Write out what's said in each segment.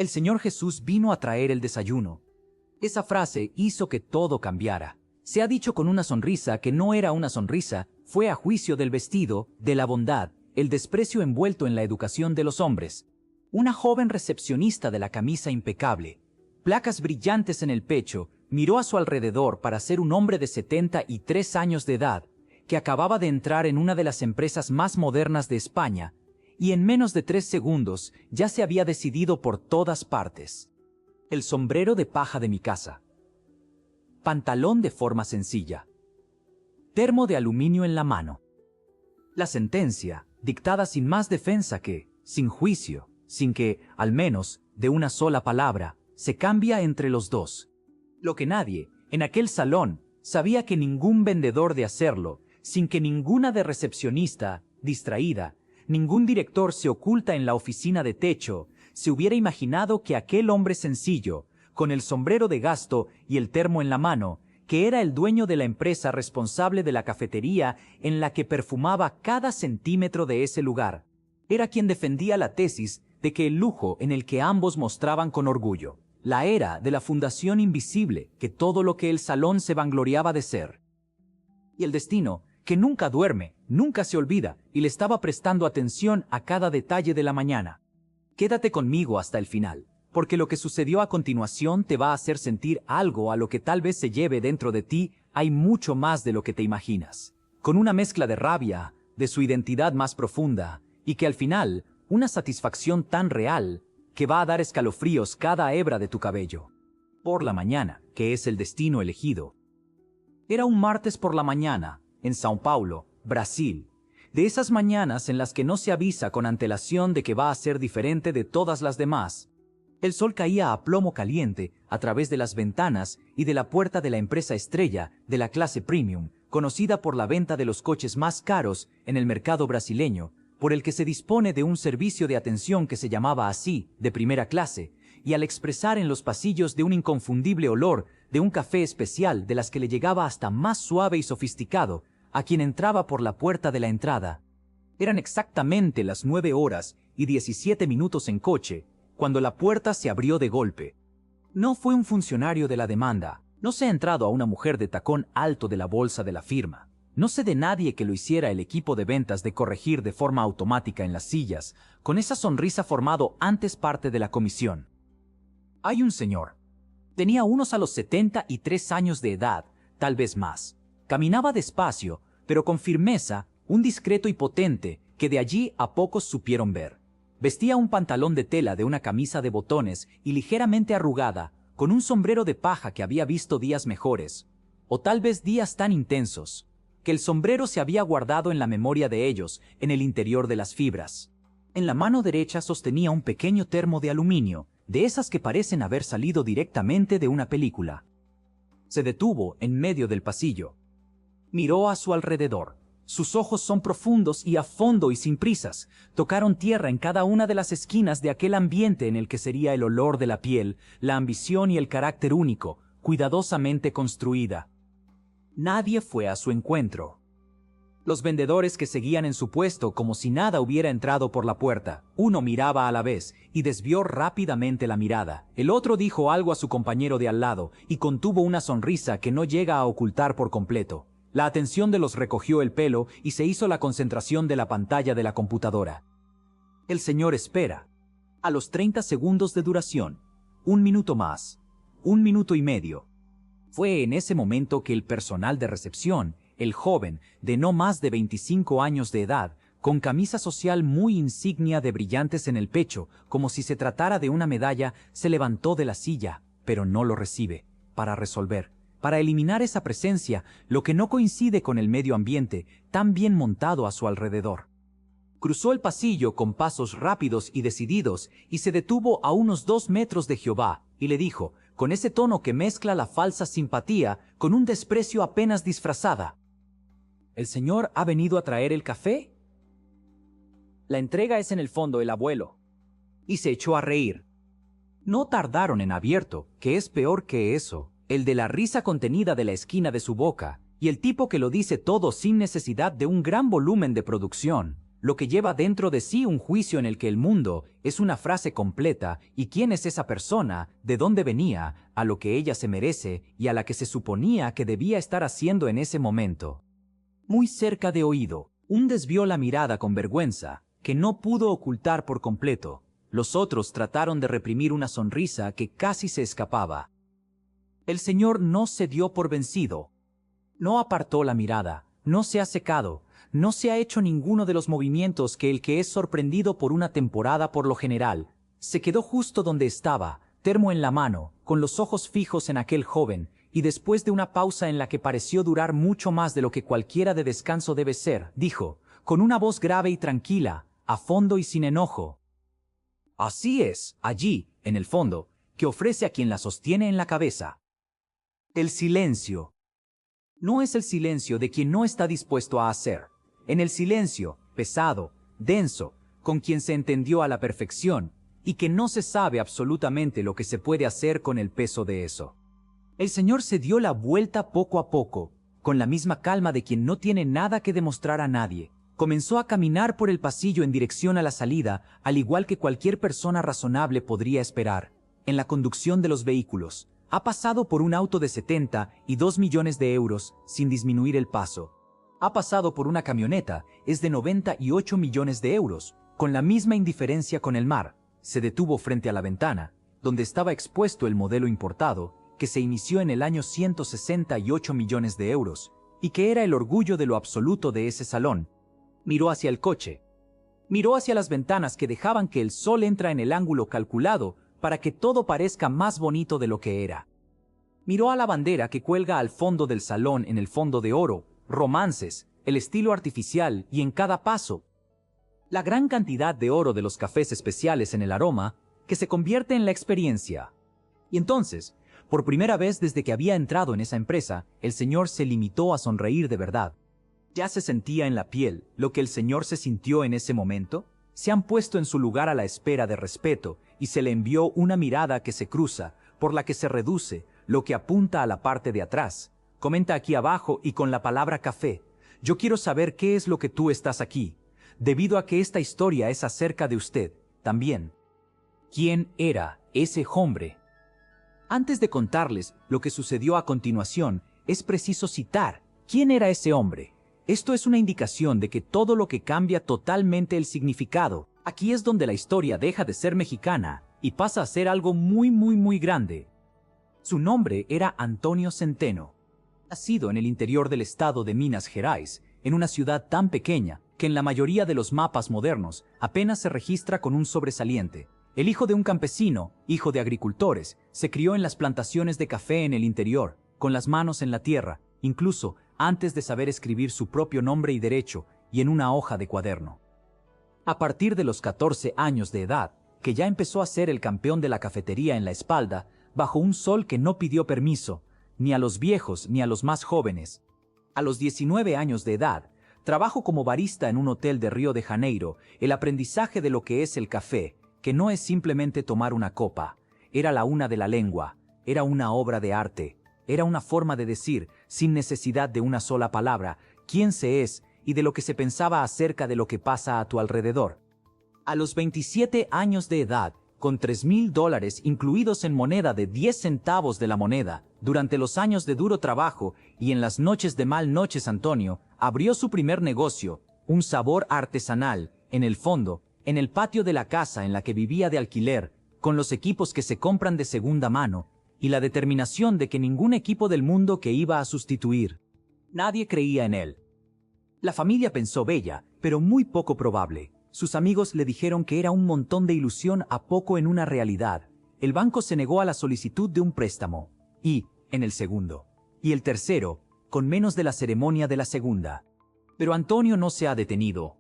El Señor Jesús vino a traer el desayuno. Esa frase hizo que todo cambiara. Se ha dicho con una sonrisa que no era una sonrisa, fue a juicio del vestido, de la bondad, el desprecio envuelto en la educación de los hombres. Una joven recepcionista de la camisa impecable, placas brillantes en el pecho, miró a su alrededor para ser un hombre de 73 años de edad, que acababa de entrar en una de las empresas más modernas de España, y en menos de 3 segundos ya se había decidido por todas partes. El sombrero de paja de mi casa. Pantalón de forma sencilla. Termo de aluminio en la mano. La sentencia, dictada sin más defensa que, sin juicio, sin que, al menos, de una sola palabra, se cambia entre los dos. Lo que nadie, en aquel salón, sabía que ningún vendedor de hacerlo, sin que ninguna de recepcionista, distraída, ningún director se oculta en la oficina de techo, se hubiera imaginado que aquel hombre sencillo, con el sombrero de gasto y el termo en la mano, que era el dueño de la empresa responsable de la cafetería en la que perfumaba cada centímetro de ese lugar, era quien defendía la tesis de que el lujo en el que ambos mostraban con orgullo, la era de la fundación invisible que todo lo que el salón se vangloriaba de ser. Y el destino, que nunca duerme, nunca se olvida, y le estaba prestando atención a cada detalle de la mañana. Quédate conmigo hasta el final, porque lo que sucedió a continuación te va a hacer sentir algo a lo que tal vez se lleve dentro de ti, hay mucho más de lo que te imaginas, con una mezcla de rabia, de su identidad más profunda, y que al final, una satisfacción tan real, que va a dar escalofríos cada hebra de tu cabello. Por la mañana, que es el destino elegido. Era un martes por la mañana, en São Paulo, Brasil, de esas mañanas en las que no se avisa con antelación de que va a ser diferente de todas las demás. El sol caía a plomo caliente a través de las ventanas y de la puerta de la empresa estrella de la clase premium, conocida por la venta de los coches más caros en el mercado brasileño, por el que se dispone de un servicio de atención que se llamaba así, de primera clase, y al expresar en los pasillos de un inconfundible olor de un café especial de las que le llegaba hasta más suave y sofisticado a quien entraba por la puerta de la entrada. Eran exactamente las 9:17 en coche, cuando la puerta se abrió de golpe. No fue un funcionario de la demanda, no se ha entrado a una mujer de tacón alto de la bolsa de la firma. No sé de nadie que lo hiciera el equipo de ventas de corregir de forma automática en las sillas, con esa sonrisa formado antes parte de la comisión. Hay un señor. Tenía unos a los 73 años de edad, tal vez más. Caminaba despacio, pero con firmeza, un discreto y potente que de allí a pocos supieron ver. Vestía un pantalón de tela de una camisa de botones y ligeramente arrugada, con un sombrero de paja que había visto días mejores, o tal vez días tan intensos, que el sombrero se había guardado en la memoria de ellos, en el interior de las fibras. En la mano derecha sostenía un pequeño termo de aluminio, de esas que parecen haber salido directamente de una película. Se detuvo en medio del pasillo. Miró a su alrededor. Sus ojos son profundos y a fondo y sin prisas. Tocaron tierra en cada una de las esquinas de aquel ambiente en el que sería el olor de la piel, la ambición y el carácter único, cuidadosamente construida. Nadie fue a su encuentro. Los vendedores que seguían en su puesto como si nada hubiera entrado por la puerta. Uno miraba a la vez y desvió rápidamente la mirada. El otro dijo algo a su compañero de al lado y contuvo una sonrisa que no llega a ocultar por completo. La atención de los recogió el pelo y se hizo la concentración de la pantalla de la computadora. El señor espera. A los 30 segundos de duración. 1 minuto más. 1 minuto y medio. Fue en ese momento que el personal de recepción, el joven, de no más de 25 años de edad, con camisa social muy insignia de brillantes en el pecho, como si se tratara de una medalla, se levantó de la silla, pero no lo recibe, para resolver, para eliminar esa presencia, lo que no coincide con el medio ambiente, tan bien montado a su alrededor. Cruzó el pasillo con pasos rápidos y decididos y se detuvo a unos 2 metros de Jehová, y le dijo, con ese tono que mezcla la falsa simpatía con un desprecio apenas disfrazada: ¿El señor ha venido a traer el café? La entrega es en el fondo, el abuelo. Y se echó a reír. No tardaron en abierto, que es peor que eso, el de la risa contenida de la esquina de su boca, y el tipo que lo dice todo sin necesidad de un gran volumen de producción. lo que lleva dentro de sí un juicio en el que el mundo es una frase completa y quién es esa persona, de dónde venía, a lo que ella se merece y a la que se suponía que debía estar haciendo en ese momento. Muy cerca de oído, un desvió la mirada con vergüenza, que no pudo ocultar por completo. Los otros trataron de reprimir una sonrisa que casi se escapaba. El señor no se dio por vencido. No apartó la mirada, no se ha secado, no se ha hecho ninguno de los movimientos que el que es sorprendido por una temporada por lo general. Se quedó justo donde estaba, termo en la mano, con los ojos fijos en aquel joven, y después de una pausa en la que pareció durar mucho más de lo que cualquiera de descanso debe ser, dijo, con una voz grave y tranquila, a fondo y sin enojo. Así es, allí, en el fondo, que ofrece a quien la sostiene en la cabeza. El silencio. No es el silencio de quien no está dispuesto a hacer. En el silencio, pesado, denso, con quien se entendió a la perfección, y que no se sabe absolutamente lo que se puede hacer con el peso de eso. El señor se dio la vuelta poco a poco, con la misma calma de quien no tiene nada que demostrar a nadie. Comenzó a caminar por el pasillo en dirección a la salida, al igual que cualquier persona razonable podría esperar. En la conducción de los vehículos, ha pasado por un auto de 72 millones de euros, sin disminuir el paso. Ha pasado por una camioneta, es de 98 millones de euros, con la misma indiferencia con el mar. Se detuvo frente a la ventana, donde estaba expuesto el modelo importado, que se inició en el año 168 millones de euros, y que era el orgullo de lo absoluto de ese salón. Miró hacia el coche. Miró hacia las ventanas que dejaban que el sol entra en el ángulo calculado para que todo parezca más bonito de lo que era. Miró a la bandera que cuelga al fondo del salón en el fondo de oro, romances, el estilo artificial y en cada paso. La gran cantidad de oro de los cafés especiales en el aroma que se convierte en la experiencia. Y entonces, por primera vez desde que había entrado en esa empresa, el señor se limitó a sonreír de verdad. ¿Ya se sentía en la piel lo que el señor se sintió en ese momento? Se han puesto en su lugar a la espera de respeto y se le envió una mirada que se cruza, por la que se reduce lo que apunta a la parte de atrás. Comenta aquí abajo y con la palabra café. Yo quiero saber qué es lo que tú estás aquí, debido a que esta historia es acerca de usted, también. ¿Quién era ese hombre? Antes de contarles lo que sucedió a continuación, es preciso citar quién era ese hombre. Esto es una indicación de que todo lo que cambia totalmente el significado. Aquí es donde la historia deja de ser mexicana y pasa a ser algo muy grande. Su nombre era Antonio Centeno. Nacido en el interior del estado de Minas Gerais, en una ciudad tan pequeña que en la mayoría de los mapas modernos apenas se registra con un sobresaliente. El hijo de un campesino, hijo de agricultores, se crió en las plantaciones de café en el interior, con las manos en la tierra, incluso antes de saber escribir su propio nombre y derecho, y en una hoja de cuaderno. A partir de los 14 años de edad, que ya empezó a ser el campeón de la cafetería en la espalda, bajo un sol que no pidió permiso, ni a los viejos ni a los más jóvenes. A los 19 años de edad, trabajó como barista en un hotel de Río de Janeiro, el aprendizaje de lo que es el café, que no es simplemente tomar una copa, era la una de la lengua, era una obra de arte, era una forma de decir, sin necesidad de una sola palabra, quién se es y de lo que se pensaba acerca de lo que pasa a tu alrededor. A los 27 años de edad, con $3,000 incluidos en moneda de 10 centavos de la moneda, durante los años de duro trabajo y en las noches de mal noches Antonio, abrió su primer negocio, un sabor artesanal, en el fondo, en el patio de la casa en la que vivía de alquiler, con los equipos que se compran de segunda mano, y la determinación de que ningún equipo del mundo que iba a sustituir. Nadie creía en él. La familia pensó bella, pero muy poco probable. Sus amigos le dijeron que era un montón de ilusión a poco en una realidad. El banco se negó a la solicitud de un préstamo. Y, en el segundo. Y el tercero, con menos de la ceremonia de la segunda. Pero Antonio no se ha detenido.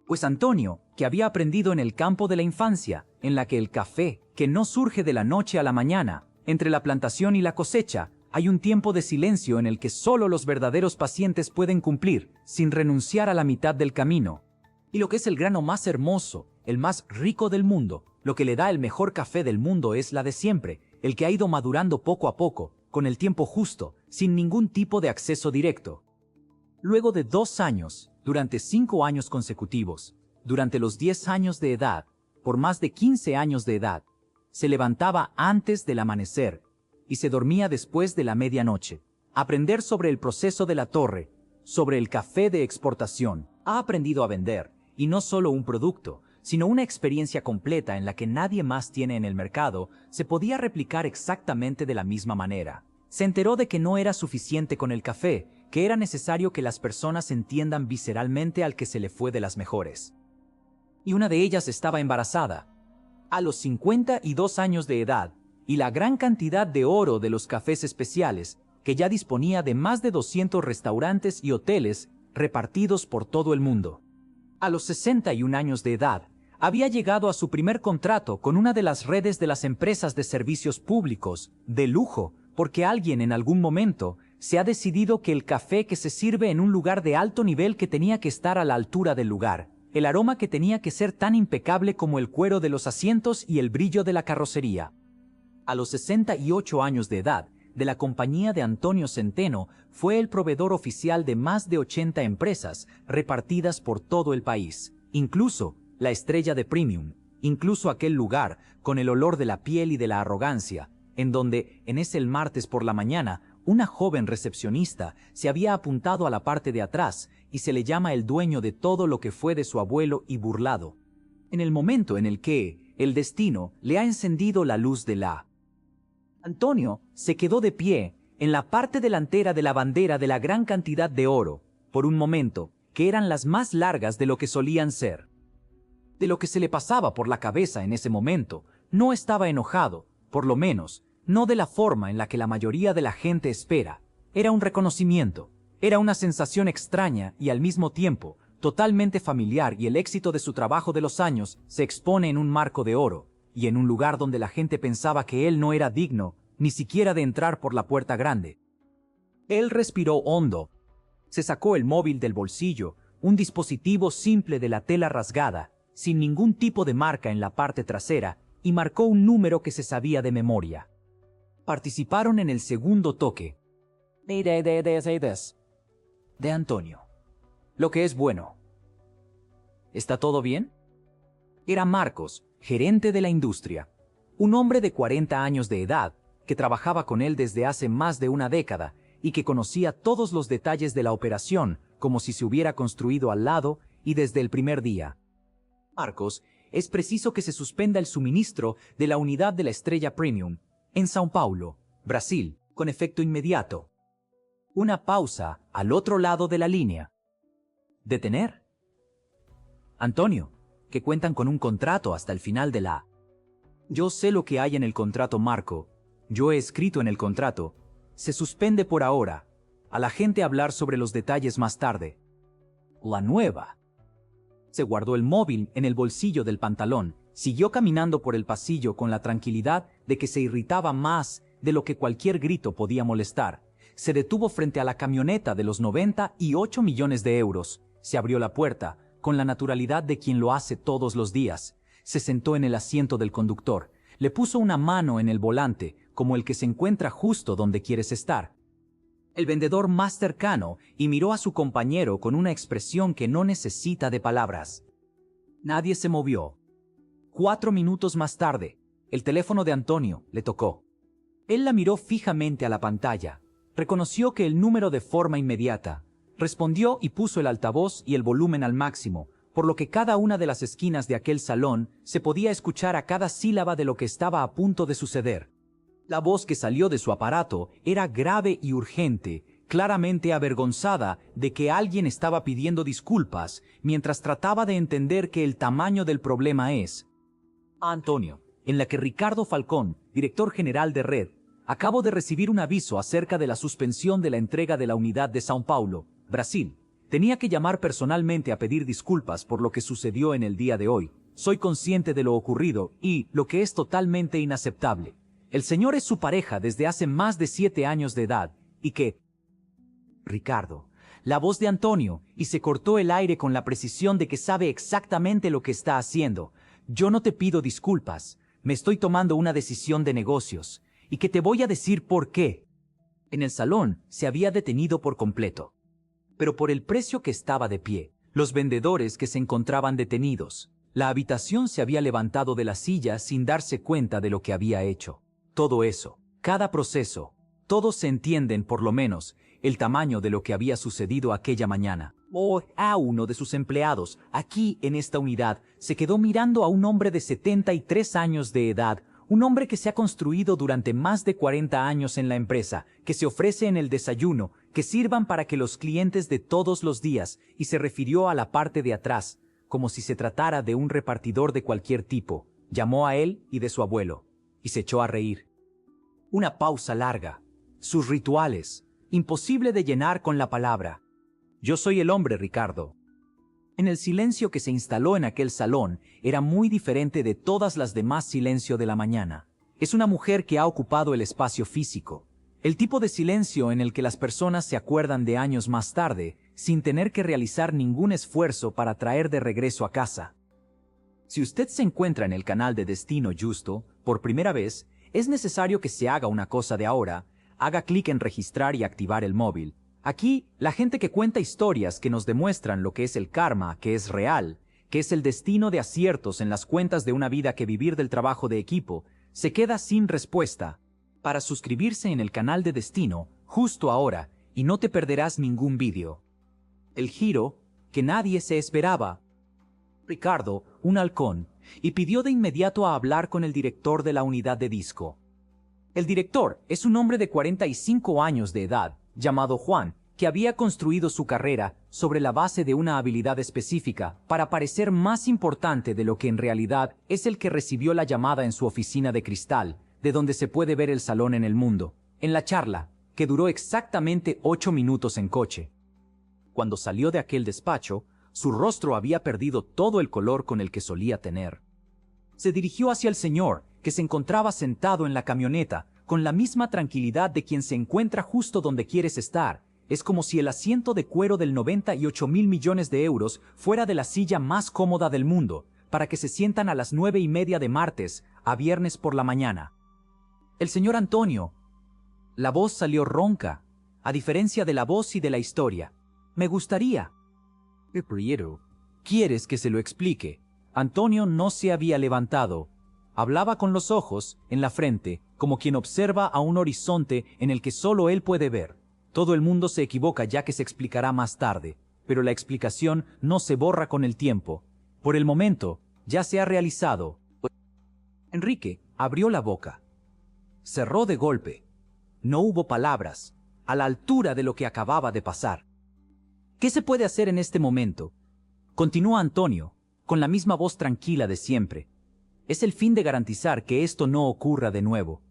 Pues Antonio, que había aprendido en el campo de la infancia, en la que el café, que no surge de la noche a la mañana, entre la plantación y la cosecha, hay un tiempo de silencio en el que solo los verdaderos pacientes pueden cumplir, sin renunciar a la mitad del camino. Y lo que es el grano más hermoso, el más rico del mundo, lo que le da el mejor café del mundo es la de siempre, el que ha ido madurando poco a poco, con el tiempo justo, sin ningún tipo de acceso directo. Luego de 2 años, durante 5 años consecutivos, durante los 10 años de edad, por más de 15 años de edad, se levantaba antes del amanecer y se dormía después de la medianoche. Aprender sobre el proceso de la torre, sobre el café de exportación. Ha aprendido a vender, y no solo un producto, sino una experiencia completa en la que nadie más tiene en el mercado, se podía replicar exactamente de la misma manera. Se enteró de que no era suficiente con el café, que era necesario que las personas entiendan visceralmente al que se le fue de las mejores. Y una de ellas estaba embarazada, a los 52 años de edad, y la gran cantidad de oro de los cafés especiales, que ya disponía de más de 200 restaurantes y hoteles repartidos por todo el mundo. A los 61 años de edad, había llegado a su primer contrato con una de las redes de las empresas de servicios públicos, de lujo, porque alguien en algún momento se ha decidido que el café que se sirve en un lugar de alto nivel que tenía que estar a la altura del lugar, el aroma que tenía que ser tan impecable como el cuero de los asientos y el brillo de la carrocería. A los 68 años de edad, de la compañía de Antonio Centeno, fue el proveedor oficial de más de 80 empresas repartidas por todo el país, incluso la estrella de Premium, incluso aquel lugar con el olor de la piel y de la arrogancia, en donde, en ese martes por la mañana, una joven recepcionista se había apuntado a la parte de atrás y se le llama el dueño de todo lo que fue de su abuelo y burlado. En el momento en el que el destino le ha encendido la luz de la Antonio se quedó de pie en la parte delantera de la bandera de la gran cantidad de oro, por un momento, que eran las más largas de lo que solían ser. De lo que se le pasaba por la cabeza en ese momento, no estaba enojado, por lo menos, no de la forma en la que la mayoría de la gente espera. Era un reconocimiento, era una sensación extraña y al mismo tiempo, totalmente familiar, y el éxito de su trabajo de los años se expone en un marco de oro, y en un lugar donde la gente pensaba que él no era digno, ni siquiera de entrar por la puerta grande. Él respiró hondo, se sacó el móvil del bolsillo, un dispositivo simple de la tela rasgada, sin ningún tipo de marca en la parte trasera, y marcó un número que se sabía de memoria. Participaron en el segundo toque. De Antonio. Lo que es bueno. ¿Está todo bien? Era Marcos, gerente de la industria, un hombre de 40 años de edad, que trabajaba con él desde hace más de una década y que conocía todos los detalles de la operación como si se hubiera construido al lado y desde el primer día. Marcos, es preciso que se suspenda el suministro de la unidad de la estrella Premium en São Paulo, Brasil, con efecto inmediato. Una pausa al otro lado de la línea. Detener. Antonio, que cuentan con un contrato hasta el final de la... Yo sé lo que hay en el contrato, Marco. Yo he escrito en el contrato. Se suspende por ahora. A la gente hablar sobre los detalles más tarde. La nueva. Se guardó el móvil en el bolsillo del pantalón. Siguió caminando por el pasillo con la tranquilidad de que se irritaba más de lo que cualquier grito podía molestar. Se detuvo frente a la camioneta de los 98 millones de euros. Se abrió la puerta, con la naturalidad de quien lo hace todos los días. Se sentó en el asiento del conductor. Le puso una mano en el volante, como el que se encuentra justo donde quieres estar. El vendedor más cercano y miró a su compañero con una expresión que no necesita de palabras. Nadie se movió. 4 minutos más tarde, el teléfono de Antonio le tocó. Él la miró fijamente a la pantalla. Reconoció que el número de forma inmediata. Respondió y puso el altavoz y el volumen al máximo, por lo que cada una de las esquinas de aquel salón se podía escuchar a cada sílaba de lo que estaba a punto de suceder. La voz que salió de su aparato era grave y urgente, claramente avergonzada de que alguien estaba pidiendo disculpas, mientras trataba de entender que el tamaño del problema es... Antonio, en la que Ricardo Falcón, director general de Red, acabo de recibir un aviso acerca de la suspensión de la entrega de la unidad de São Paulo, Brasil. Tenía que llamar personalmente a pedir disculpas por lo que sucedió en el día de hoy. Soy consciente de lo ocurrido y, lo que es totalmente inaceptable, el señor es su pareja desde hace más de 7 años de edad, y que... Ricardo, la voz de Antonio, y se cortó el aire con la precisión de que sabe exactamente lo que está haciendo. Yo no te pido disculpas, me estoy tomando una decisión de negocios, y que te voy a decir por qué. En el salón se había detenido por completo. Pero por el precio que estaba de pie, los vendedores que se encontraban detenidos. La habitación se había levantado de la silla sin darse cuenta de lo que había hecho. Todo eso, cada proceso, todos se entienden por lo menos el tamaño de lo que había sucedido aquella mañana. A uno de sus empleados, aquí en esta unidad, se quedó mirando a un hombre de 73 años de edad, un hombre que se ha construido durante más de 40 años en la empresa, que se ofrece en el desayuno, que sirvan para que los clientes de todos los días, y se refirió a la parte de atrás, como si se tratara de un repartidor de cualquier tipo. Llamó a él y de su abuelo, y se echó a reír. Una pausa larga. Sus rituales, imposible de llenar con la palabra. Yo soy el hombre, Ricardo. En el silencio que se instaló en aquel salón era muy diferente de todas las demás silencio de la mañana. Es una mujer que ha ocupado el espacio físico. El tipo de silencio en el que las personas se acuerdan de años más tarde, sin tener que realizar ningún esfuerzo para traer de regreso a casa. Si usted se encuentra en el canal de Destino Justo, por primera vez, es necesario que se haga una cosa de ahora, haga clic en registrar y activar el móvil. Aquí, la gente que cuenta historias que nos demuestran lo que es el karma, que es real, que es el destino de aciertos en las cuentas de una vida que vivir del trabajo de equipo, se queda sin respuesta. Para suscribirse en el canal de Destino, justo ahora, y no te perderás ningún vídeo. El giro que nadie se esperaba. Ricardo, un halcón, y pidió de inmediato a hablar con el director de la unidad de disco. El director es un hombre de 45 años de edad, llamado Juan, que había construido su carrera sobre la base de una habilidad específica para parecer más importante de lo que en realidad es el que recibió la llamada en su oficina de cristal, de donde se puede ver el salón en el mundo, en la charla, que duró exactamente 8 minutos en coche. Cuando salió de aquel despacho, su rostro había perdido todo el color con el que solía tener. Se dirigió hacia el señor, que se encontraba sentado en la camioneta, con la misma tranquilidad de quien se encuentra justo donde quieres estar. Es como si el asiento de cuero del 98.000 millones de euros fuera de la silla más cómoda del mundo, para que se sientan a las 9:30 de martes, a viernes por la mañana. El señor Antonio. La voz salió ronca, a diferencia de la voz y de la historia. Me gustaría. Pero, ¿quieres que se lo explique? Antonio no se había levantado. Hablaba con los ojos en la frente, como quien observa a un horizonte en el que solo él puede ver. Todo el mundo se equivoca ya que se explicará más tarde, pero la explicación no se borra con el tiempo. Por el momento, ya se ha realizado. Enrique abrió la boca. Cerró de golpe. No hubo palabras, a la altura de lo que acababa de pasar. ¿Qué se puede hacer en este momento? Continúa Antonio, con la misma voz tranquila de siempre. Es el fin de garantizar que esto no ocurra de nuevo.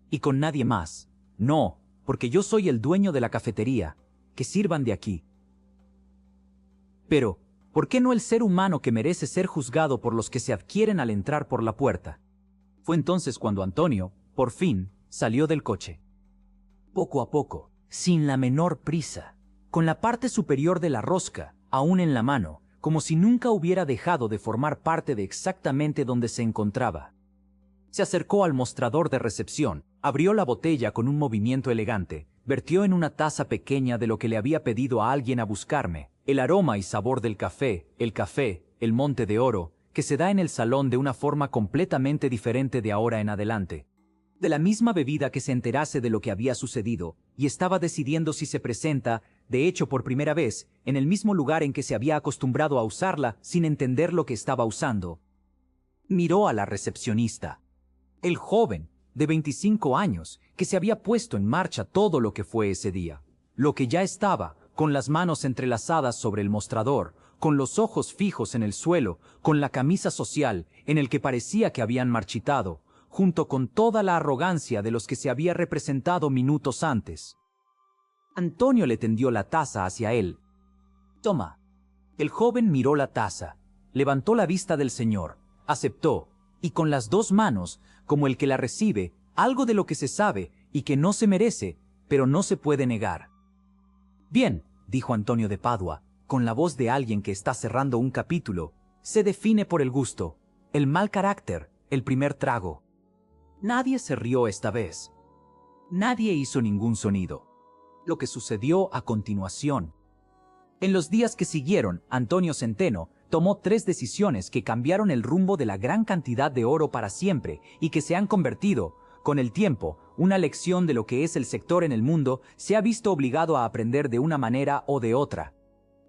Y con nadie más. No, porque yo soy el dueño de la cafetería. Que sirvan de aquí. Pero, ¿por qué no el ser humano que merece ser juzgado por los que se adquieren al entrar por la puerta? Fue entonces cuando Antonio, por fin, salió del coche. Poco a poco, sin la menor prisa, con la parte superior de la rosca, aún en la mano, como si nunca hubiera dejado de formar parte de exactamente donde se encontraba. Se acercó al mostrador de recepción, abrió la botella con un movimiento elegante, vertió en una taza pequeña de lo que le había pedido a alguien a buscarme, el aroma y sabor del café, el monte de oro, que se da en el salón de una forma completamente diferente de ahora en adelante. De la misma bebida que se enterase de lo que había sucedido, y estaba decidiendo si se presenta, de hecho por primera vez, en el mismo lugar en que se había acostumbrado a usarla sin entender lo que estaba usando. Miró a la recepcionista. El joven, de 25 años, que se había puesto en marcha todo lo que fue ese día. Lo que ya estaba, con las manos entrelazadas sobre el mostrador, con los ojos fijos en el suelo, con la camisa social, en el que parecía que habían marchitado, junto con toda la arrogancia de los que se había representado minutos antes. Antonio le tendió la taza hacia él. «Toma». El joven miró la taza, levantó la vista del señor, aceptó, y con las dos manos, como el que la recibe, algo de lo que se sabe y que no se merece, pero no se puede negar. «Bien», dijo Antonio de Padua, con la voz de alguien que está cerrando un capítulo, «se define por el gusto, el mal carácter, el primer trago». Nadie se rió esta vez. Nadie hizo ningún sonido. Lo que sucedió a continuación. En los días que siguieron, Antonio Centeno tomó 3 decisiones que cambiaron el rumbo de la gran cantidad de oro para siempre y que se han convertido, con el tiempo, una lección de lo que es el sector en el mundo. Se ha visto obligado a aprender de una manera o de otra.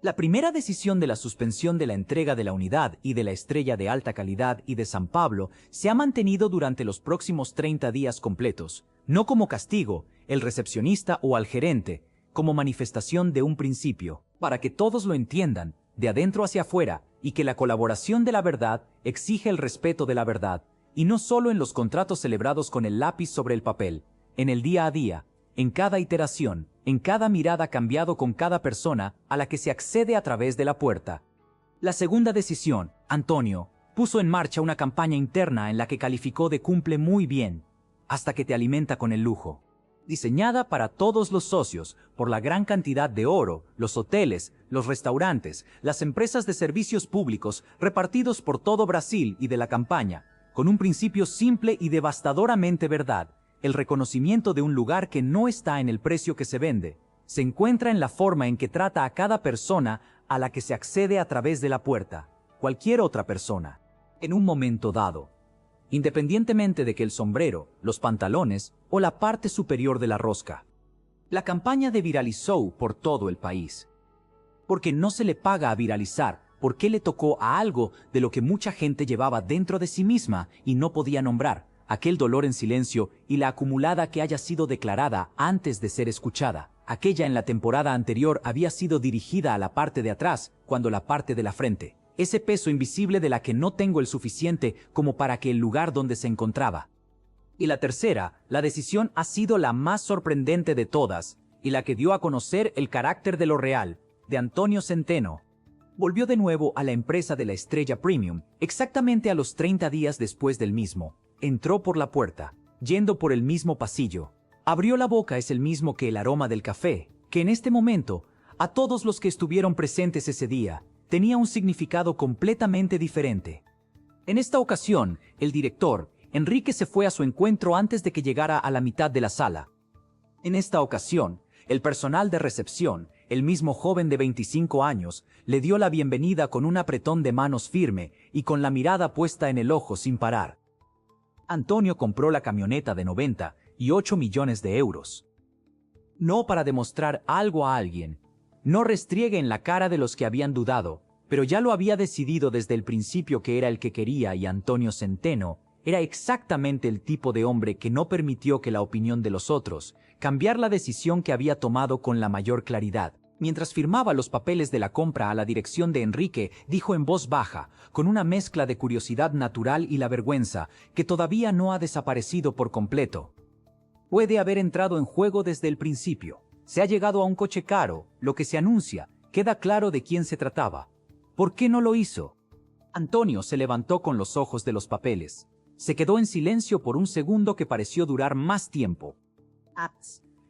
La primera decisión de la suspensión de la entrega de la unidad y de la estrella de alta calidad y de San Pablo se ha mantenido durante los próximos 30 días completos, no como castigo, el recepcionista o al gerente, como manifestación de un principio, para que todos lo entiendan, de adentro hacia afuera, y que la colaboración de la verdad exige el respeto de la verdad, y no solo en los contratos celebrados con el lápiz sobre el papel, en el día a día, en cada iteración, en cada mirada cambiado con cada persona a la que se accede a través de la puerta. La segunda decisión, Antonio, puso en marcha una campaña interna en la que calificó de cumple muy bien, hasta que te alimenta con el lujo. Diseñada para todos los socios, por la gran cantidad de oro, los hoteles, los restaurantes, las empresas de servicios públicos repartidos por todo Brasil y de la campaña, con un principio simple y devastadoramente verdad: el reconocimiento de un lugar que no está en el precio que se vende, se encuentra en la forma en que trata a cada persona a la que se accede a través de la puerta, cualquier otra persona, en un momento dado, independientemente de que el sombrero, los pantalones o la parte superior de la rosca. La campaña de viralizó por todo el país. Porque no se le paga a viralizar, porque le tocó a algo de lo que mucha gente llevaba dentro de sí misma y no podía nombrar, aquel dolor en silencio y la acumulada que haya sido declarada antes de ser escuchada. Aquella en la temporada anterior había sido dirigida a la parte de atrás, cuando la parte de la frente. Ese peso invisible de la que no tengo el suficiente como para que el lugar donde se encontraba. Y la tercera, la decisión ha sido la más sorprendente de todas, y la que dio a conocer el carácter de lo real, de Antonio Centeno. Volvió de nuevo a la empresa de la estrella premium, exactamente a los 30 días después del mismo. Entró por la puerta, yendo por el mismo pasillo. Abrió la boca, es el mismo que el aroma del café, que en este momento, a todos los que estuvieron presentes ese día, tenía un significado completamente diferente. En esta ocasión, el director, Enrique, se fue a su encuentro antes de que llegara a la mitad de la sala. En esta ocasión, el personal de recepción, el mismo joven de 25 años, le dio la bienvenida con un apretón de manos firme y con la mirada puesta en el ojo sin parar. Antonio compró la camioneta de 98 millones de euros. No para demostrar algo a alguien, no restriegue en la cara de los que habían dudado, pero ya lo había decidido desde el principio que era el que quería, y Antonio Centeno era exactamente el tipo de hombre que no permitió que la opinión de los otros cambiar la decisión que había tomado con la mayor claridad. Mientras firmaba los papeles de la compra a la dirección de Enrique, dijo en voz baja, con una mezcla de curiosidad natural y la vergüenza, que todavía no ha desaparecido por completo: puede haber entrado en juego desde el principio. Se ha llegado a un coche caro, lo que se anuncia, queda claro de quién se trataba. ¿Por qué no lo hizo? Antonio se levantó con los ojos de los papeles. Se quedó en silencio por un segundo que pareció durar más tiempo.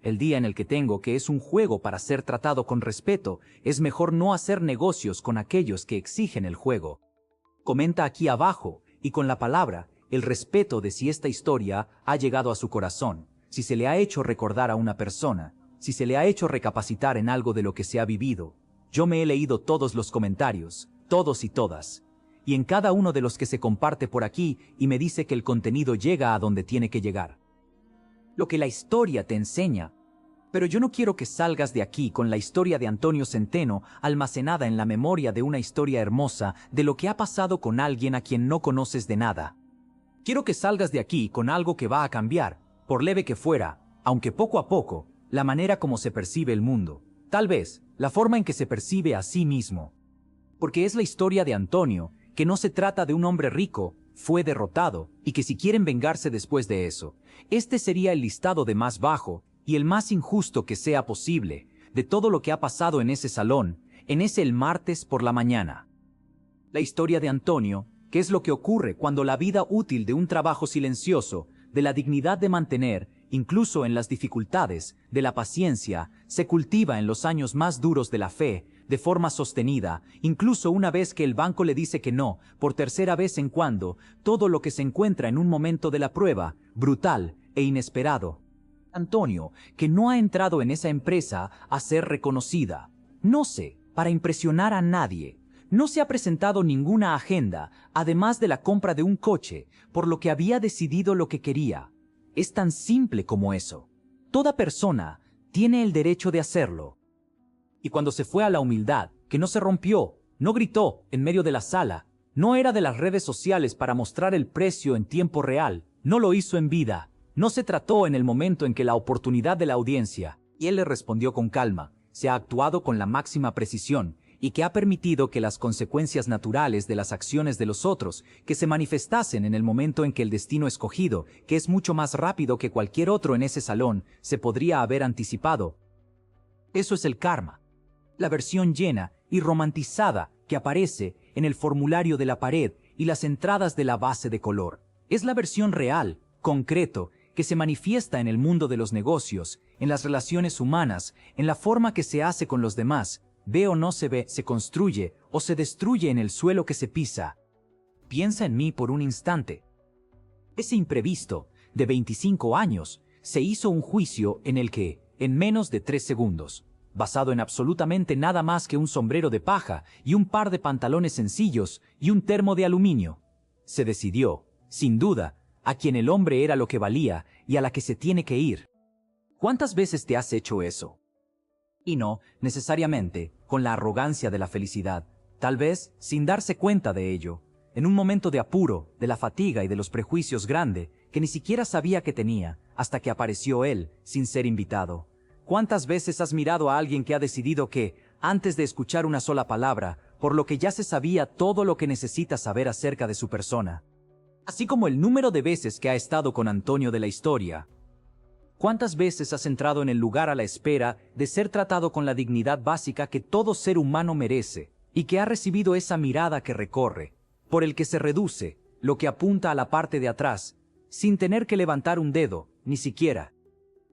El día en el que tengo que es un juego para ser tratado con respeto, es mejor no hacer negocios con aquellos que exigen el juego. Comenta aquí abajo, y con la palabra, el respeto de si esta historia ha llegado a su corazón, si se le ha hecho recordar a una persona, si se le ha hecho recapacitar en algo de lo que se ha vivido. Yo me he leído todos los comentarios, todos y todas, y en cada uno de los que se comparte por aquí, y me dice que el contenido llega a donde tiene que llegar. Lo que la historia te enseña. Pero yo no quiero que salgas de aquí con la historia de Antonio Centeno almacenada en la memoria de una historia hermosa de lo que ha pasado con alguien a quien no conoces de nada. Quiero que salgas de aquí con algo que va a cambiar, por leve que fuera, aunque poco a poco, la manera como se percibe el mundo. Tal vez, la forma en que se percibe a sí mismo. Porque es la historia de Antonio, que no se trata de un hombre rico, fue derrotado, y que si quieren vengarse después de eso, este sería el listado de más bajo, y el más injusto que sea posible, de todo lo que ha pasado en ese salón, en ese el martes por la mañana. La historia de Antonio, que es lo que ocurre cuando la vida útil de un trabajo silencioso, de la dignidad de mantener, incluso en las dificultades, de la paciencia, se cultiva en los años más duros de la fe, de forma sostenida, incluso una vez que el banco le dice que no, por tercera vez en cuando, todo lo que se encuentra en un momento de la prueba, brutal e inesperado. Antonio, que no ha entrado en esa empresa a ser reconocida. No sé, para impresionar a nadie. No se ha presentado ninguna agenda, además de la compra de un coche, por lo que había decidido lo que quería. Es tan simple como eso. Toda persona tiene el derecho de hacerlo. Y cuando se fue a la humildad, que no se rompió, no gritó en medio de la sala, no era de las redes sociales para mostrar el precio en tiempo real, no lo hizo en vida, no se trató en el momento en que la oportunidad de la audiencia, y él le respondió con calma, se ha actuado con la máxima precisión, y que ha permitido que las consecuencias naturales de las acciones de los otros, que se manifestasen en el momento en que el destino escogido, que es mucho más rápido que cualquier otro en ese salón, se podría haber anticipado. Eso es el karma. La versión llena y romantizada que aparece en el formulario de la pared y las entradas de la base de color. Es la versión real, concreto, que se manifiesta en el mundo de los negocios, en las relaciones humanas, en la forma que se hace con los demás, ve o no se ve, se construye o se destruye en el suelo que se pisa. Piensa en mí por un instante. Ese imprevisto, de 25 años, se hizo un juicio en el que, en menos de 3 segundos, basado en absolutamente nada más que un sombrero de paja y un par de pantalones sencillos y un termo de aluminio, se decidió, sin duda, a quien el hombre era lo que valía y a la que se tiene que ir. ¿Cuántas veces te has hecho eso? Y no, necesariamente, con la arrogancia de la felicidad, tal vez sin darse cuenta de ello, en un momento de apuro, de la fatiga y de los prejuicios grande, que ni siquiera sabía que tenía, hasta que apareció él, sin ser invitado. ¿Cuántas veces has mirado a alguien que ha decidido que, antes de escuchar una sola palabra, por lo que ya se sabía todo lo que necesita saber acerca de su persona? Así como el número de veces que ha estado con Antonio de la historia. ¿Cuántas veces has entrado en el lugar a la espera de ser tratado con la dignidad básica que todo ser humano merece, y que ha recibido esa mirada que recorre, por el que se reduce, lo que apunta a la parte de atrás, sin tener que levantar un dedo, ni siquiera?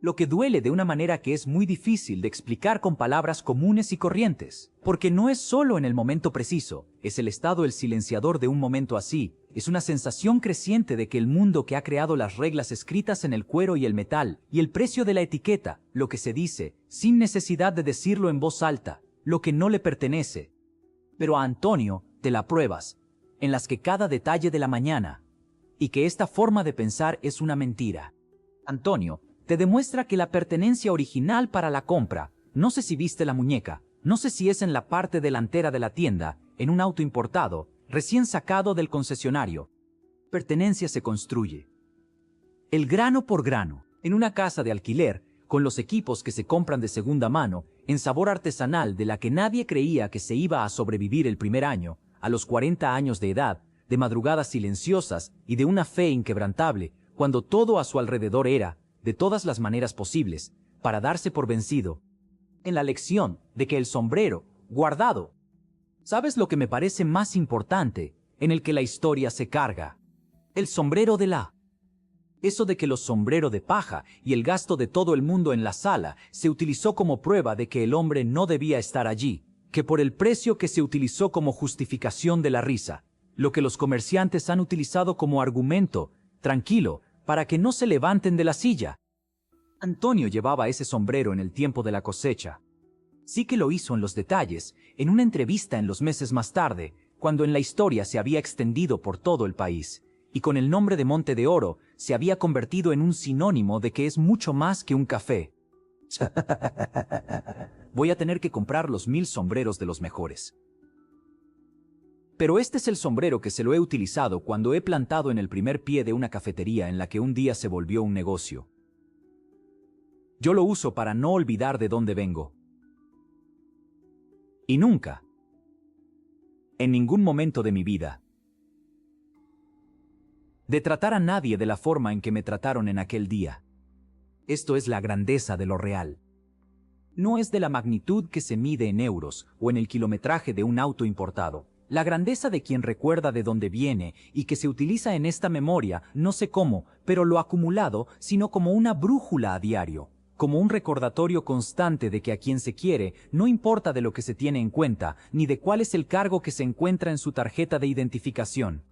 Lo que duele de una manera que es muy difícil de explicar con palabras comunes y corrientes, porque no es solo en el momento preciso, es el estado el silenciador de un momento así, es una sensación creciente de que el mundo que ha creado las reglas escritas en el cuero y el metal, y el precio de la etiqueta, lo que se dice, sin necesidad de decirlo en voz alta, lo que no le pertenece. Pero a Antonio te la pruebas, en las que cada detalle de la mañana, y que esta forma de pensar es una mentira. Antonio te demuestra que la pertenencia original para la compra, no sé si viste la muñeca, no sé si es en la parte delantera de la tienda, en un auto importado, recién sacado del concesionario. Pertenencia se construye. El grano por grano, en una casa de alquiler, con los equipos que se compran de segunda mano, en sabor artesanal de la que nadie creía que se iba a sobrevivir el primer año, a los 40 años de edad, de madrugadas silenciosas y de una fe inquebrantable, cuando todo a su alrededor era, de todas las maneras posibles, para darse por vencido, en la lección de que el sombrero, guardado, ¿sabes lo que me parece más importante, en el que la historia se carga? El sombrero de la... Eso de que los sombreros de paja y el gasto de todo el mundo en la sala se utilizó como prueba de que el hombre no debía estar allí, que por el precio que se utilizó como justificación de la risa, lo que los comerciantes han utilizado como argumento, tranquilo, para que no se levanten de la silla. Antonio llevaba ese sombrero en el tiempo de la cosecha. Sí que lo hizo en los detalles, en una entrevista en los meses más tarde, cuando en la historia se había extendido por todo el país, y con el nombre de Monte de Oro se había convertido en un sinónimo de que es mucho más que un café. Voy a tener que comprar los 1000 sombreros de los mejores. Pero este es el sombrero que se lo he utilizado cuando he plantado en el primer pie de una cafetería en la que un día se volvió un negocio. Yo lo uso para no olvidar de dónde vengo. Y nunca, en ningún momento de mi vida, de tratar a nadie de la forma en que me trataron en aquel día. Esto es la grandeza de lo real. No es de la magnitud que se mide en euros o en el kilometraje de un auto importado. La grandeza de quien recuerda de dónde viene y que se utiliza en esta memoria, no sé cómo, pero lo acumulado, sino como una brújula a diario, como un recordatorio constante de que a quien se quiere no importa de lo que se tiene en cuenta, ni de cuál es el cargo que se encuentra en su tarjeta de identificación.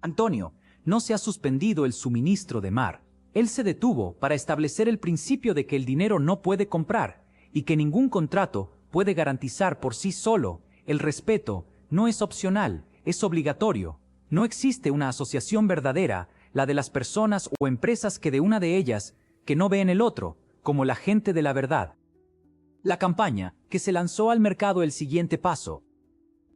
Antonio, no se ha suspendido el suministro de mar. Él se detuvo para establecer el principio de que el dinero no puede comprar, y que ningún contrato puede garantizar por sí solo. El respeto no es opcional, es obligatorio. No existe una asociación verdadera, la de las personas o empresas que de una de ellas, que no ve en el otro, como la gente de la verdad. La campaña, que se lanzó al mercado el siguiente paso.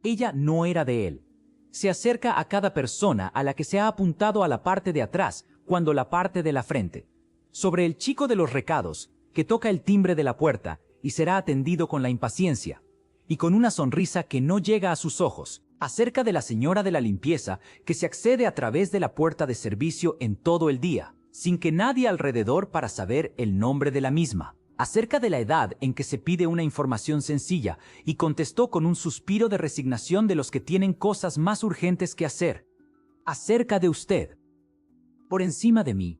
Ella no era de él. Se acerca a cada persona a la que se ha apuntado a la parte de atrás, cuando la parte de la frente. Sobre el chico de los recados, que toca el timbre de la puerta y será atendido con la impaciencia, y con una sonrisa que no llega a sus ojos. Acerca de la señora de la limpieza, que se accede a través de la puerta de servicio en todo el día, sin que nadie alrededor para saber el nombre de la misma. Acerca de la edad en que se pide una información sencilla, y contestó con un suspiro de resignación de los que tienen cosas más urgentes que hacer. Acerca de usted. Por encima de mí.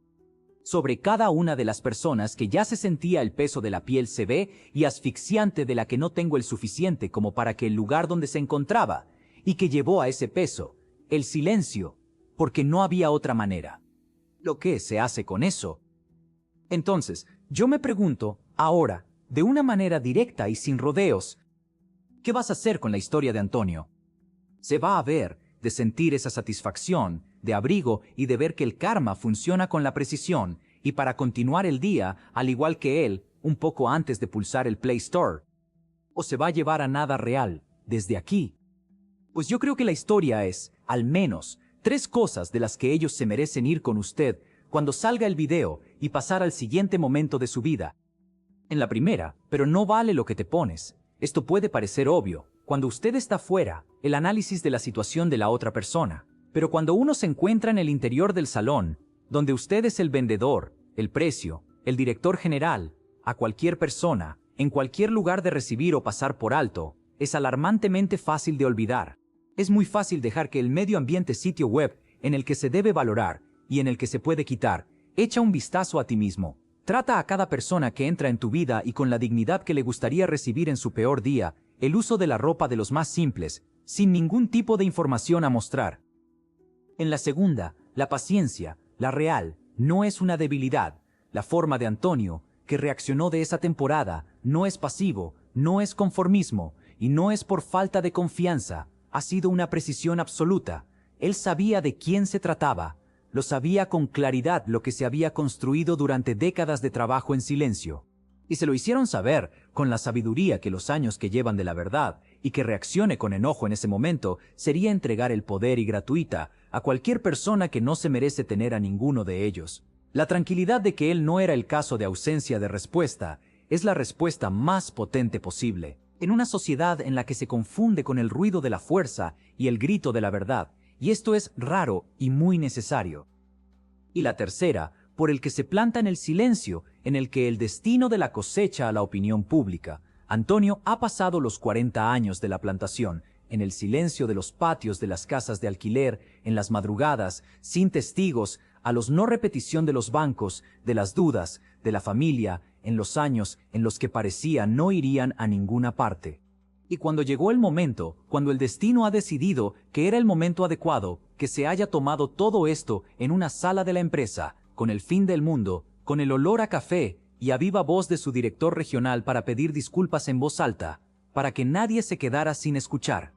Sobre cada una de las personas que ya se sentía el peso de la piel severa y asfixiante de la que no tengo el suficiente como para que el lugar donde se encontraba, y que llevó a ese peso, el silencio, porque no había otra manera. ¿Lo que se hace con eso? Entonces, yo me pregunto, ahora, de una manera directa y sin rodeos, ¿qué vas a hacer con la historia de Antonio? Se va a ver, de sentir esa satisfacción, de abrigo y de ver que el karma funciona con la precisión, y para continuar el día, al igual que él, un poco antes de pulsar el Play Store. ¿O se va a llevar a nada real, desde aquí? Pues yo creo que la historia es, al menos, 3 cosas de las que ellos se merecen ir con usted cuando salga el video y pasar al siguiente momento de su vida. En la primera, pero no vale lo que te pones. Esto puede parecer obvio, cuando usted está fuera, el análisis de la situación de la otra persona. Pero cuando uno se encuentra en el interior del salón, donde usted es el vendedor, el precio, el director general, a cualquier persona, en cualquier lugar de recibir o pasar por alto, es alarmantemente fácil de olvidar. Es muy fácil dejar que el medio ambiente sitio web en el que se debe valorar y en el que se puede quitar, echa un vistazo a ti mismo. Trata a cada persona que entra en tu vida y con la dignidad que le gustaría recibir en su peor día, el uso de la ropa de los más simples, sin ningún tipo de información a mostrar. En la segunda, la paciencia, la real, no es una debilidad. La forma de Antonio, que reaccionó de esa temporada, no es pasivo, no es conformismo, y no es por falta de confianza. Ha sido una precisión absoluta. Él sabía de quién se trataba. Lo sabía con claridad lo que se había construido durante décadas de trabajo en silencio. Y se lo hicieron saber, con la sabiduría que los años que llevan de la verdad, y que reaccione con enojo en ese momento, sería entregar el poder y gratuita a cualquier persona que no se merece tener a ninguno de ellos. La tranquilidad de que él no era el caso de ausencia de respuesta, es la respuesta más potente posible. En una sociedad en la que se confunde con el ruido de la fuerza y el grito de la verdad, y esto es raro y muy necesario. Y la tercera, por el que se planta en el silencio, en el que el destino de la cosecha a la opinión pública. Antonio ha pasado los 40 años de la plantación, en el silencio de los patios de las casas de alquiler, en las madrugadas, sin testigos, a los no repetición de los bancos, de las dudas, de la familia, en los años en los que parecía no irían a ninguna parte. Y cuando llegó el momento, cuando el destino ha decidido que era el momento adecuado, que se haya tomado todo esto en una sala de la empresa, con el fin del mundo, con el olor a café y a viva voz de su director regional para pedir disculpas en voz alta, para que nadie se quedara sin escuchar.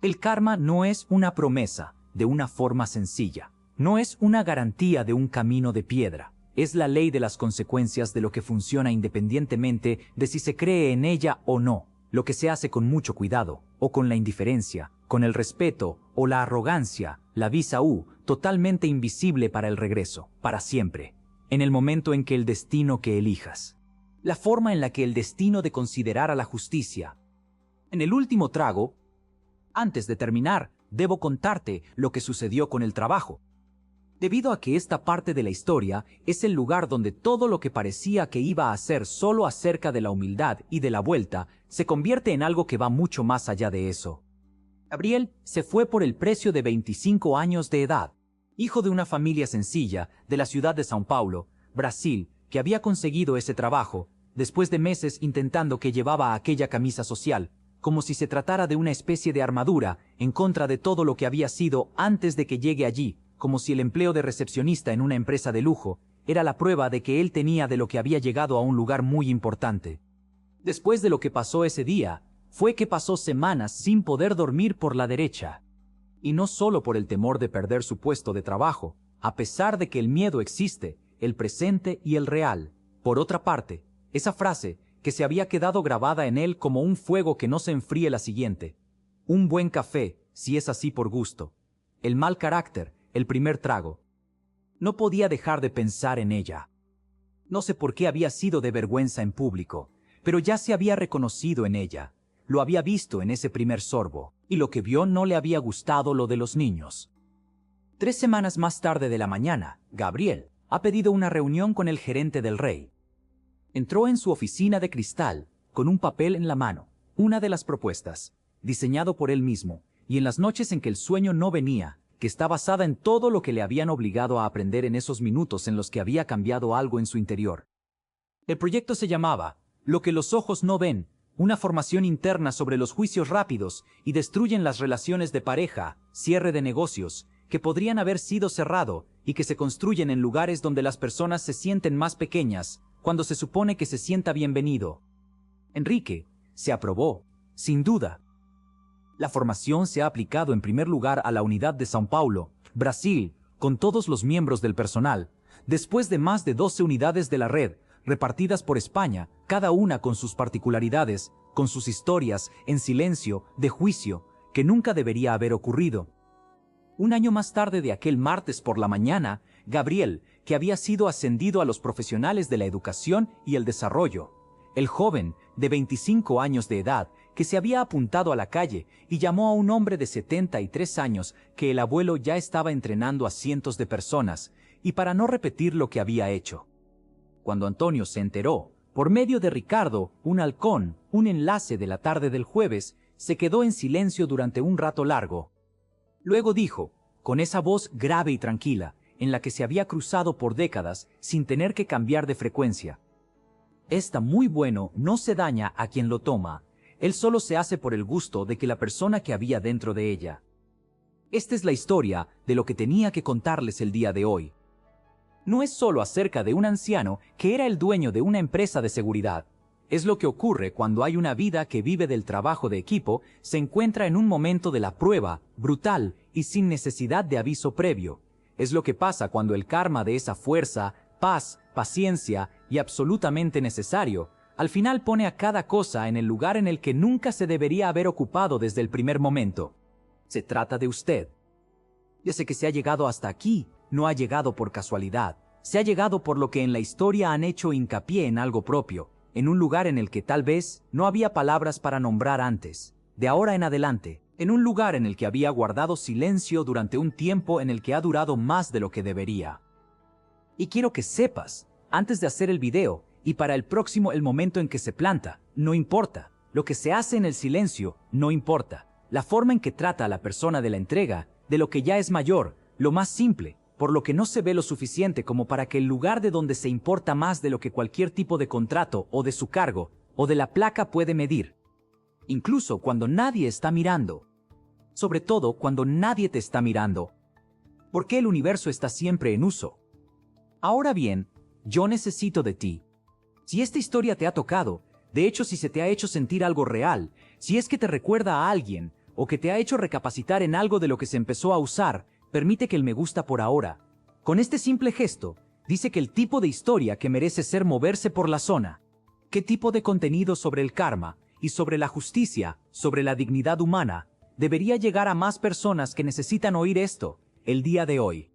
El karma no es una promesa de una forma sencilla, no es una garantía de un camino de piedra. Es la ley de las consecuencias de lo que funciona independientemente de si se cree en ella o no, lo que se hace con mucho cuidado, o con la indiferencia, con el respeto o la arrogancia, la visa U, totalmente invisible para el regreso, para siempre, en el momento en que el destino que elijas. La forma en la que el destino de considerar a la justicia. En el último trago, antes de terminar, debo contarte lo que sucedió con el trabajo. Debido a que esta parte de la historia es el lugar donde todo lo que parecía que iba a ser solo acerca de la humildad y de la vuelta, se convierte en algo que va mucho más allá de eso. Gabriel se fue por el precio de 25 años de edad, hijo de una familia sencilla de la ciudad de São Paulo, Brasil, que había conseguido ese trabajo, después de meses intentando que llevaba aquella camisa social, como si se tratara de una especie de armadura en contra de todo lo que había sido antes de que llegue allí, como si el empleo de recepcionista en una empresa de lujo era la prueba de que él tenía de lo que había llegado a un lugar muy importante. Después de lo que pasó ese día, fue que pasó semanas sin poder dormir por la derecha. Y no solo por el temor de perder su puesto de trabajo, a pesar de que el miedo existe, el presente y el real. Por otra parte, esa frase que se había quedado grabada en él como un fuego que no se enfríe la siguiente. Un buen café, si es así por gusto. El mal carácter, el primer trago. No podía dejar de pensar en ella. No sé por qué había sido de vergüenza en público, pero ya se había reconocido en ella. Lo había visto en ese primer sorbo, y lo que vio no le había gustado lo de los niños. 3 semanas más tarde de la mañana, Gabriel ha pedido una reunión con el gerente del rey. Entró en su oficina de cristal, con un papel en la mano, una de las propuestas, diseñado por él mismo, y en las noches en que el sueño no venía, que está basada en todo lo que le habían obligado a aprender en esos minutos en los que había cambiado algo en su interior. El proyecto se llamaba Lo que los ojos no ven, una formación interna sobre los juicios rápidos y destruyen las relaciones de pareja, cierre de negocios, que podrían haber sido cerrado y que se construyen en lugares donde las personas se sienten más pequeñas, cuando se supone que se sienta bienvenido. Enrique, se aprobó, sin duda. La formación se ha aplicado en primer lugar a la unidad de São Paulo, Brasil, con todos los miembros del personal, después de más de 12 unidades de la red, repartidas por España, cada una con sus particularidades, con sus historias, en silencio, de juicio, que nunca debería haber ocurrido. Un año más tarde de aquel martes por la mañana, Gabriel, que había sido ascendido a los profesionales de la educación y el desarrollo, el joven, de 25 años de edad, que se había apuntado a la calle y llamó a un hombre de 73 años que el abuelo ya estaba entrenando a cientos de personas, y para no repetir lo que había hecho. Cuando Antonio se enteró, por medio de Ricardo, un halcón, un enlace de la tarde del jueves, se quedó en silencio durante un rato largo. Luego dijo, con esa voz grave y tranquila, en la que se había cruzado por décadas sin tener que cambiar de frecuencia. Está muy bueno, no se daña a quien lo toma, él solo se hace por el gusto de que la persona que había dentro de ella. Esta es la historia de lo que tenía que contarles el día de hoy. No es solo acerca de un anciano que era el dueño de una empresa de seguridad. Es lo que ocurre cuando hay una vida que vive del trabajo de equipo, se encuentra en un momento de la prueba, brutal y sin necesidad de aviso previo. Es lo que pasa cuando el karma de esa fuerza, paz, paciencia y absolutamente necesario, al final pone a cada cosa en el lugar en el que nunca se debería haber ocupado desde el primer momento. Se trata de usted. Desde que se ha llegado hasta aquí, no ha llegado por casualidad. Se ha llegado por lo que en la historia han hecho hincapié en algo propio, en un lugar en el que tal vez no había palabras para nombrar antes. De ahora en adelante, en un lugar en el que había guardado silencio durante un tiempo en el que ha durado más de lo que debería. Y quiero que sepas, antes de hacer el video, y para el próximo el momento en que se planta, no importa. Lo que se hace en el silencio, no importa. La forma en que trata a la persona de la entrega, de lo que ya es mayor, lo más simple, por lo que no se ve lo suficiente como para que el lugar de donde se importa más de lo que cualquier tipo de contrato o de su cargo o de la placa puede medir. Incluso cuando nadie está mirando. Sobre todo cuando nadie te está mirando. Porque el universo está siempre en uso. Ahora bien, yo necesito de ti. Si esta historia te ha tocado, de hecho si se te ha hecho sentir algo real, si es que te recuerda a alguien, o que te ha hecho recapacitar en algo de lo que se empezó a usar, permite que el me gusta por ahora. Con este simple gesto, dice que el tipo de historia que merece ser moverse por la zona. ¿Qué tipo de contenido sobre el karma, y sobre la justicia, sobre la dignidad humana, debería llegar a más personas que necesitan oír esto, el día de hoy?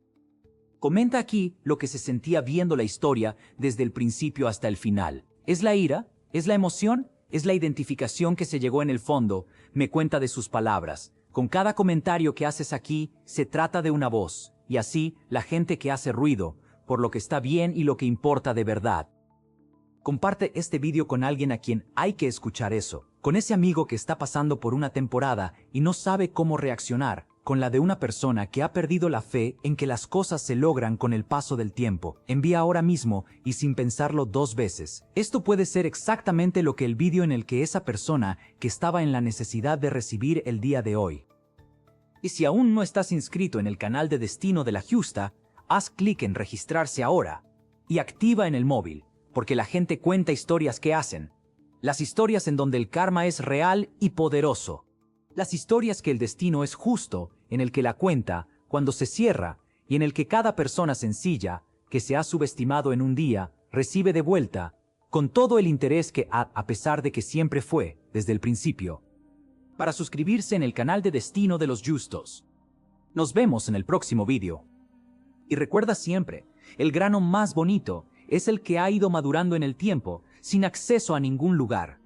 Comenta aquí lo que se sentía viendo la historia desde el principio hasta el final. ¿Es la ira? ¿Es la emoción? ¿Es la identificación que se llegó en el fondo? Me cuenta de sus palabras. Con cada comentario que haces aquí, se trata de una voz, y así la gente que hace ruido, por lo que está bien y lo que importa de verdad. Comparte este vídeo con alguien a quien hay que escuchar eso, con ese amigo que está pasando por una temporada y no sabe cómo reaccionar, con la de una persona que ha perdido la fe en que las cosas se logran con el paso del tiempo. Envía ahora mismo y sin pensarlo 2 veces. Esto puede ser exactamente lo que el vídeo en el que esa persona que estaba en la necesidad de recibir el día de hoy. Y si aún no estás inscrito en el canal de Destino de la Justa, haz clic en registrarse ahora y activa en el móvil, porque la gente cuenta historias que hacen. Las historias en donde el karma es real y poderoso. Las historias que el destino es justo, en el que la cuenta, cuando se cierra, y en el que cada persona sencilla, que se ha subestimado en un día, recibe de vuelta, con todo el interés que a pesar de que siempre fue, desde el principio. Para suscribirse en el canal de Destino de los Justos. Nos vemos en el próximo vídeo. Y recuerda siempre, el grano más bonito es el que ha ido madurando en el tiempo, sin acceso a ningún lugar.